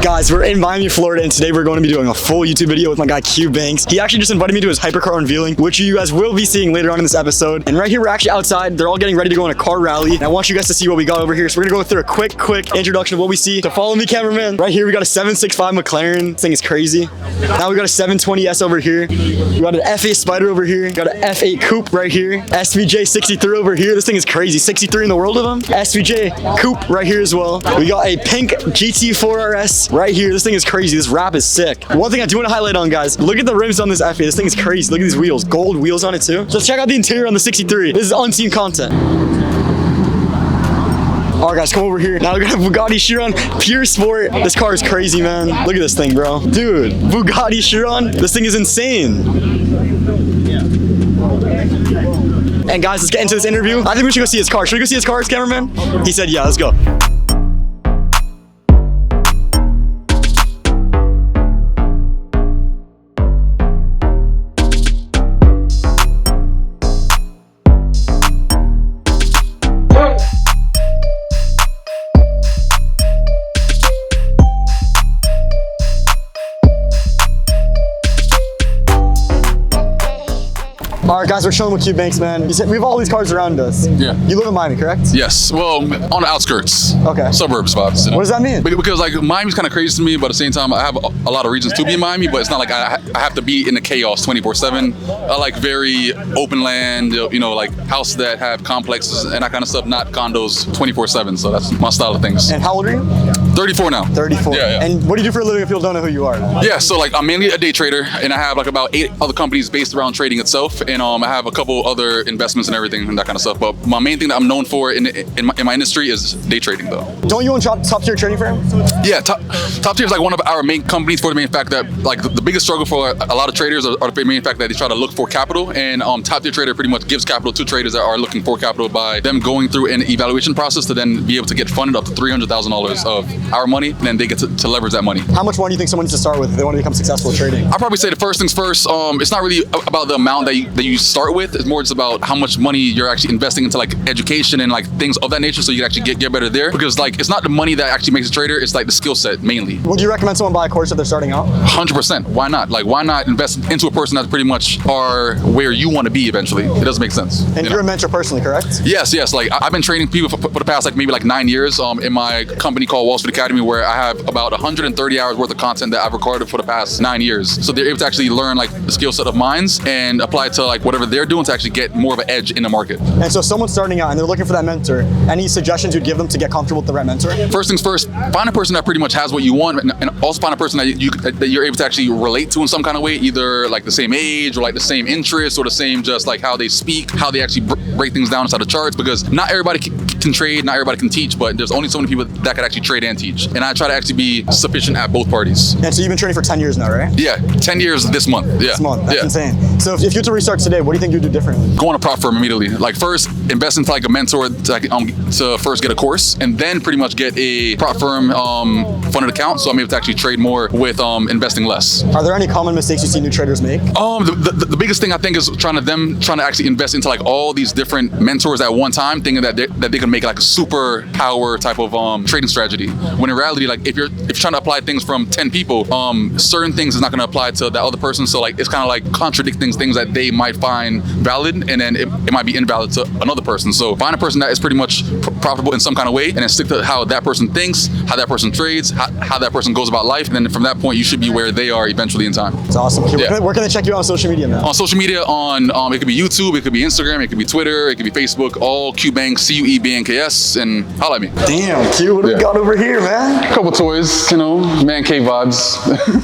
Guys, we're in Miami, Florida, and today we're going to be doing a full YouTube video with my guy Cuebanks. He actually just invited me to his hypercar unveiling, which you guys will be seeing later on in this episode. And right here, we're actually outside. They're all getting ready to go on a car rally. And I want you guys to see what we got over here. So we're gonna go through a quick introduction of what we see. So follow me, cameraman. Right here, we got a 765 McLaren. This thing is crazy. Now we got a 720S over here. We got an F8 Spyder over here. We got an F8 Coupe right here. SVJ 63 over here. This thing is crazy. 63 in the world of them. SVJ Coupe right here as well. We got a pink GT4 RS right here. This thing is crazy. This wrap is sick. One thing I do want to highlight on, guys, look at the rims on this F8. This thing is crazy. Look at these wheels. Gold wheels on it too. So let's check out the interior on the 63. This is unseen content. All right, guys, come over here. Now we got a Bugatti Chiron Pure Sport. This car is crazy, man. Look at this thing, bro. Dude, Bugatti Chiron. This thing is insane. And guys, let's get into this interview. I think we should go see his car. Should we go see his cars, cameraman? He said, yeah, let's go. All right, guys, we're chilling with Cuebanks, man. We have all these cars around us. Yeah. You live in Miami, correct? Yes. Well, on the outskirts. Okay. Suburbs vibes. You know? What does that mean? Because like Miami's kind of crazy to me, but at the same time, I have a lot of reasons to be in Miami, but it's not like I have to be in the chaos 24/7. I like very open land, you know, like houses that have complexes and that kind of stuff, not condos 24/7. So that's my style of things. And how old are you? 34 now. 34. Yeah. And what do you do for a living if people don't know who you are? Yeah, so like I'm mainly a day trader, and I have like about 8 other companies based around trading itself, and I have a couple other investments and everything and that kind of stuff. But my main thing that I'm known for in my industry is day trading, though. Don't you own top tier trading firm? Yeah, top tier is like one of our main companies for the main fact that like the biggest struggle for a lot of traders are the main fact that they try to look for capital, and top tier trader pretty much gives capital to traders that are looking for capital by them going through an evaluation process to then be able to get funded up to $300,000 of our money, and then they get to leverage that money. How much money do you think someone needs to start with if they want to become successful at trading? I'd probably say the first things first. It's not really about the amount that you start with. It's more just about how much money you're actually investing into like education and like things of that nature, so you can actually get better there. Because like it's not the money that actually makes a trader, it's like the skill set mainly. Would you recommend someone buy a course if they're starting out? 100%. Why not? Like why not invest into a person that's pretty much are where you want to be eventually? It doesn't make sense. And you're a mentor personally, correct? Yes. Like I've been training people for the past like maybe like 9 years in my company called Wall Street Academy, where I have about 130 hours worth of content that I've recorded for the past 9 years. So they're able to actually learn like the skill set of mine and apply it to like whatever they're doing to actually get more of an edge in the market. And so if someone's starting out and they're looking for that mentor, any suggestions you'd give them to get comfortable with the right mentor? First things first, find a person that pretty much has what you want, and also find a person that you're able to actually relate to in some kind of way, either like the same age or like the same interests or the same just like how they speak, how they actually break things down inside the charts, because not everybody can trade, not everybody can teach, but there's only so many people that can actually trade and teach. And I try to actually be sufficient at both parties. And so you've been trading for 10 years now, right? Yeah, 10 years this month. Yeah. This month, that's insane. So if you were to restart today, what do you think you'd do differently? Go on a prop firm immediately. Like first, invest into like a mentor to first get a course, and then pretty much get a prop firm funded account, so I'm able to actually trade more with investing less. Are there any common mistakes you see new traders make? The biggest thing I think is trying to actually invest into like all these different mentors at one time, thinking that they can make like a super power type of trading strategy. When in reality, like if you're trying to apply things from 10 people, certain things is not going to apply to that other person. So like it's kind of like contradicting things that they might find valid, and then it might be invalid to another person. So find a person that is pretty much profitable in some kind of way, and then stick to how that person thinks, how that person trades, how that person goes about life, and then from that point you should be where they are eventually in time. It's awesome. Where can they check you out on social media, man? On social media, on it could be YouTube, it could be Instagram, it could be Twitter, it could be Facebook, all Cuebanks, Cuebanks, and holla at me. Damn, Q, what do we got over here, man? A couple toys, you know, man cave vibes.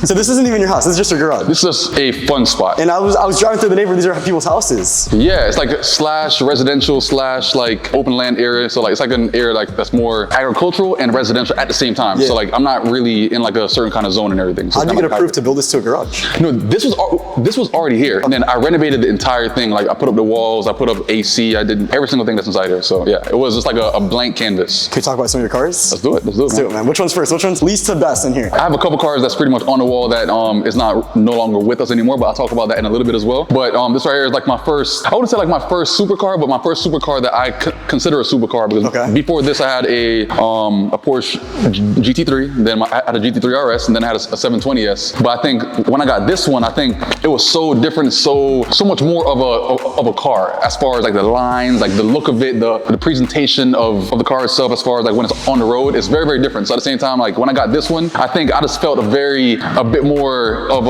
So this isn't even your house, this is just your garage? This is just a fun spot. And I was driving through the neighborhood, these are people's houses. Yeah, it's like slash residential slash like open land area. So like it's like an area like that's more agricultural and residential at the same time. Yeah. So like I'm not really in like a certain kind of zone and everything. So how did you get approved to build this to a garage? No, this was already here. And then I renovated the entire thing. Like I put up the walls, I put up AC, I did every single thing that's inside here. So yeah, it was just like a blank canvas. Can we talk about some of your cars? Let's do it. Let's do it, Let's do it, man. Which one's first? Which one's least to best in here? I have a couple cars that's pretty much on the wall that is no longer with us anymore, but I'll talk about that in a little bit as well. But this right here is like my first, I wouldn't say like my first supercar, but my first supercar that I consider a supercar, because before this I had a Porsche GT3, then I had a GT3 RS, and then I had a 720S. But I think when I got this one, I think it was so different, so much more of a car, as far as like the lines, like the look of it, the presentation of the car itself, as far as like when it's on the road, it's very, very different. So at the same time, like when I got this one, I think I just felt a bit more of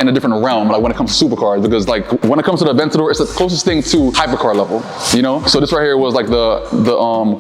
in a different realm, like when it comes to supercars, because like when it comes to the Aventador, it's the closest thing to hypercar level, you know? So this right here was like the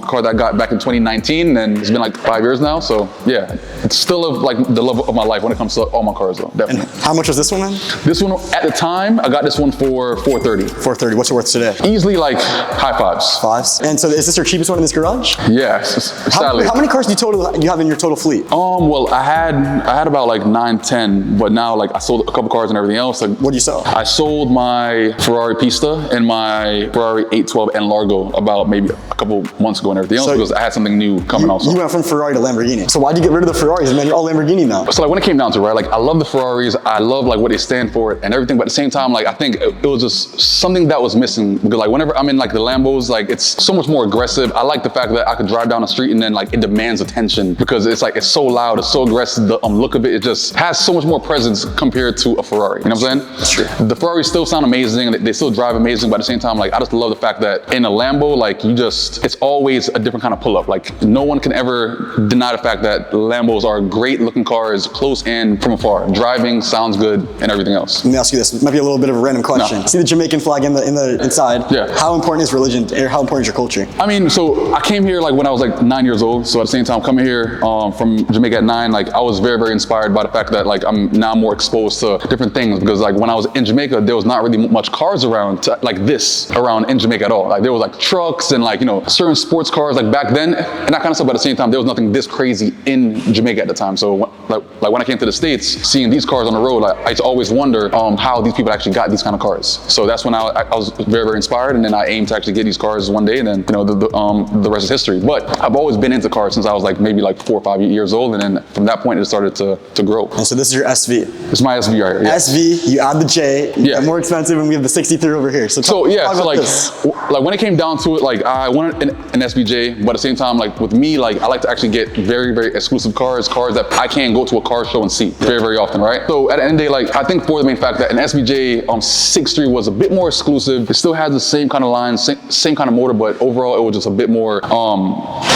car that I got back in 2019, and it's been like 5 years now. So yeah, it's still like the love of my life when it comes to all my cars though, definitely. And how much was this one then? This one, at the time, I got this one for $430. $430, what's it worth today? Easily like high fives. Fives? And so is this your cheapest one in this garage? Yeah, sadly. How many cars do you have in your total fleet? Well, I had about like 9, 10, but now like I sold a couple cars and everything else. Like, what do you sell? I sold my Ferrari Pista and my Ferrari 812 and Largo about maybe a couple months ago and everything else, because I had something new coming also. You went from Ferrari to Lamborghini. So why'd you get rid of the Ferraris? Man, you're all Lamborghini now. So like when it came down to it, right, like I love the Ferraris, I love like what they stand for and everything, but at the same time, like I think it was just something that was missing, because like whenever I'm in like the Lambos, like it's so much more aggressive. I like the fact that I could drive down the street and then like it demands attention, because it's like it's so loud, it's so aggressive. The look of it, it just has so much more presence compared to a Ferrari. You know what I'm saying? That's true. The Ferraris still sound amazing, they still drive amazing, but at the same time, like I just love the fact that in a Lambo, like it's always a different kind of pull up. Like no one can ever deny the fact that Lambos are great looking cars, close in from afar. Driving sounds good and everything else. Let me ask you this. It might be a little bit of a random question. No. See the Jamaican flag in the inside? Yeah. How important is religion, or how important is your culture? I mean, so I came here like when I was like 9 years old. So at the same time, coming here from Jamaica at 9, like I was very, very inspired by the fact that like I'm now more exposed to different things, because like when I was in Jamaica, there was not really much cars around like this around in Jamaica at all. Like there was like trucks and like, you know, certain sports cars like back then and that kind of stuff. But at the same time, there was nothing this crazy in Jamaica at the time. So like when I came to the States, seeing these cars on the road, like, I used to always wonder how these people actually got these kind of cars. So that's when I was very, very inspired, and then I aimed to actually get these cars one day, and then, you know, the rest is history. But I've always been into cars since I was like maybe like 4 or 5 years old, and then from that point it started to grow. And so this is your SV. It's my SV right here. Yeah. SV, you add the J, more expensive, and we have the 63 over here. So like when it came down to it, like I wanted an SVJ, but at the same time, like with me, like I like to actually get very, very exclusive cars that I can't go to a car show and see very, very often, right? So at the end of the day, like I think for the main fact that an SVJ 6.3 was a bit more exclusive. It still has the same kind of line, same kind of motor, but overall it was just a bit more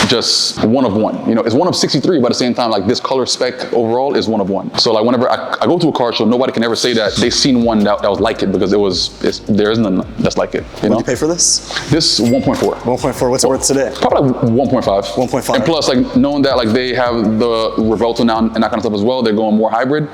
just one of one. You know, it's one of 63, but at the same time, like this color spec overall is one of one. So like whenever I go to a car show, nobody can ever say that they've seen one that was like it, because there isn't none that's like it. What do you pay for this? This 1.4. 1.4. What's it worth today? Probably like 1.5. 1.5. And plus, like knowing that like they have the Revelto now and that kind of stuff as well, they're going more hybrid.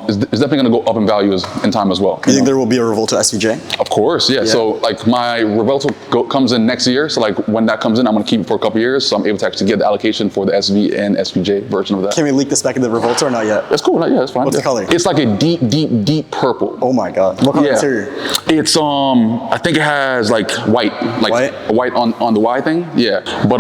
It's definitely going to go up in values in time as well. You think there will be a Revolto SVJ? Of course, yeah. So like my Revelto comes in next year. So like when that comes in, I'm going to keep it for a couple years. So I'm able to actually get the allocation for the SV and SVJ version of that. Can we leak the spec of the Revolto or not yet? That's cool. Yeah, that's fine. What's the color? It's like a deep, deep, deep purple. Oh my God. What color interior? It's I think it has like white on the Y thing. Yeah, but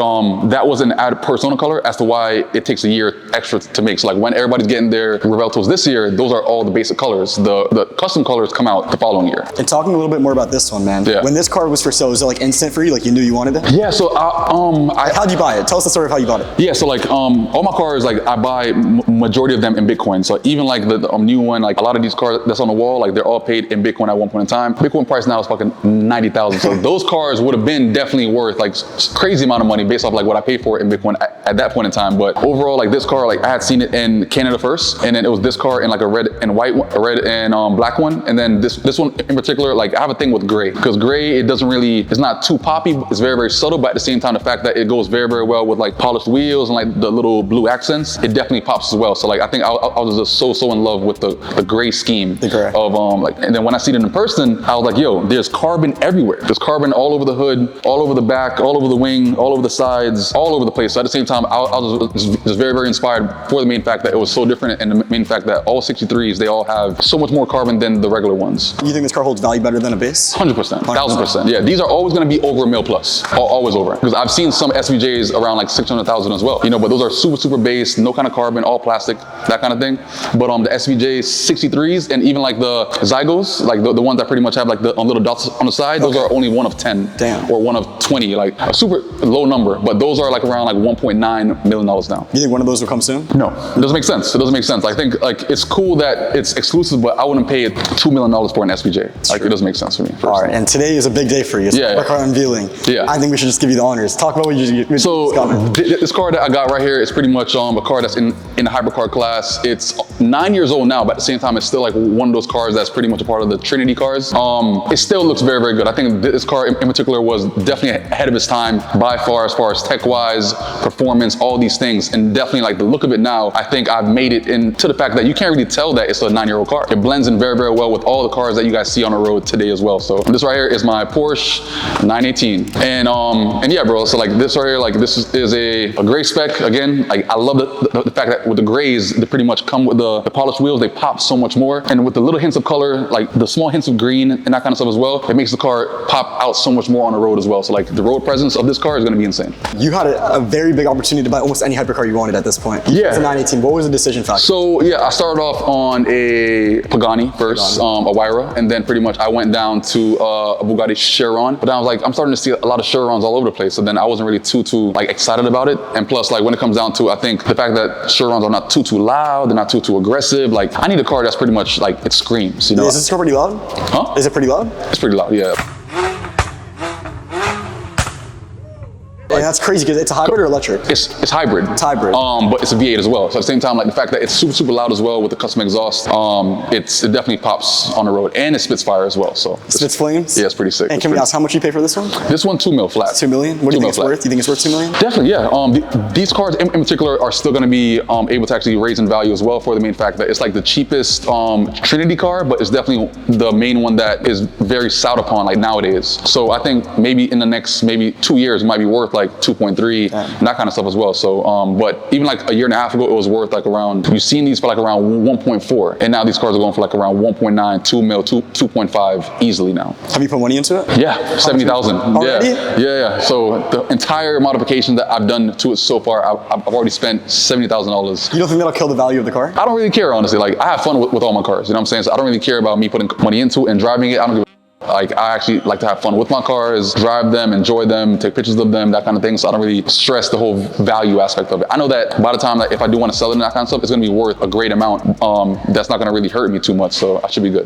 that was an added persona color as to why it takes a year extra to make. So like when everybody's getting their Reveltos this year, those are all the basic colors. The custom colors come out the following year. And talking a little bit more about this one, man. Yeah. When this car was for sale, was it like instant for you? Like you knew you wanted it? Yeah. So how'd you buy it? Tell us the story of how you bought it. Yeah. So like all my cars, like I buy majority of them in Bitcoin. So even like the new one, like a lot of these cars that's on the wall, like they're all paid in Bitcoin at one point in time. Bitcoin price now is fucking 90,000. So those cars would have been definitely worth like crazy amount of money based off like what I paid for it in Bitcoin at that point in time. But overall, like this car, like I had seen it in Canada first, and then it was this car in like a red and white one, a red and black one, and then this one in particular, like I have a thing with gray, because gray, it's not too poppy, it's very, very subtle, but at the same time, the fact that it goes very, very well with like polished wheels and like the little blue accents, it definitely pops as well. So like I think I was just so in love with the gray scheme of like, and then when I see it in person, I was like, yo, there's carbon everywhere. There's carbon all over the hood, all over the back, all over the wing, all over the sides, all over the place. So at the same time, time, I was just very, very inspired for the main fact that it was so different, and the main fact that all 63s, they all have so much more carbon than the regular ones. You think this car holds value better than a base? 100%, 1000%. Yeah, these are always going to be over $1 million plus, always over. Because I've seen some SVJs around like 600,000 as well. You know, but those are super, super base, no kind of carbon, all plastic, that kind of thing. But the SVJ 63s and even like the Zygos, like the ones that pretty much have like the little dots on the side, those are only one of 10. Damn. Or one of 20, like a super low number. But those are like around like $1.9 million now. You think one of those will come soon? No, it doesn't make sense. It doesn't make sense. I think like it's cool that it's exclusive, but I wouldn't pay $2 million for an SVJ. Like it doesn't make sense for me. Personally. All right, and today is a big day for you. It's hypercar unveiling. Yeah. I think we should just give you the honors. Talk about what you just got. This car that I got right here is pretty much a car that's in the hypercar class. It's 9 years old now, but at the same time, it's still like one of those cars that's pretty much a part of the Trinity cars. It still looks very, very good. I think this car in particular was definitely ahead of its time by far as tech-wise, performance, all these things, and definitely like the look of it now. I think I've made it into the fact that you can't really tell that it's a 9-year-old car. It blends in very, very well with all the cars that you guys see on the road today as well. So this right here is my Porsche 918, and yeah, bro. So like this right here, like this is a gray spec. Again, like I love the fact that with the grays, they pretty much come with the polished wheels. They pop so much more, and with the little hints of color, like the small hints of green and that kind of stuff as well, it makes the car pop out so much more on the road as well. So like the road presence of this car is going to be insane. You had a very big opportunity to buy almost any hypercar you wanted at this point. Yeah. It's a 918. What was the decision factor? So yeah, I started off on a Pagani first, a Huayra, and then pretty much I went down to a Bugatti Chiron. But then I was like, I'm starting to see a lot of Chirons all over the place. So then I wasn't really too like excited about it. And plus, like when it comes down to, I think the fact that Chirons are not too loud, they're not too aggressive. Like I need a car that's pretty much like it screams. You know? Is this car pretty loud? Huh? Is it pretty loud? It's pretty loud, yeah. And that's crazy because it's a hybrid or electric? It's hybrid. It's hybrid. But it's a V8 as well. So at the same time, like the fact that it's super loud as well with the custom exhaust, it definitely pops on the road, and it spits fire as well. So spits flames? Yeah, it's pretty sick. And can we ask how much you pay for this one? This one, $2 million flat. $2 million? What do you think it's worth? You think it's worth $2 million? Definitely, yeah. These cars in particular are still going to be able to actually raise in value as well, for the main fact that it's like the cheapest Trinity car, but it's definitely the main one that is very sought upon like nowadays. So I think maybe in the next 2 years, it might be worth like 2.3. And that kind of stuff as well. So, but even like a year and a half ago, it was worth like around, you've seen these for like around 1.4. And now these cars are going for like around 1.9, 2 mil, 2.5 easily now. Have you put money into it? Yeah, 70,000. Already? Yeah. So the entire modification that I've done to it so far, I've already spent $70,000. You don't think that'll kill the value of the car? I don't really care, honestly. Like I have fun with all my cars, you know what I'm saying? So I don't really care about me putting money into it and driving it. I don't give a like I actually like to have fun with my cars, drive them, enjoy them, take pictures of them, that kind of thing. So I don't really stress the whole value aspect of it. I know that by the time that if I do want to sell it and that kind of stuff, it's going to be worth a great amount. That's not going to really hurt me too much. So I should be good.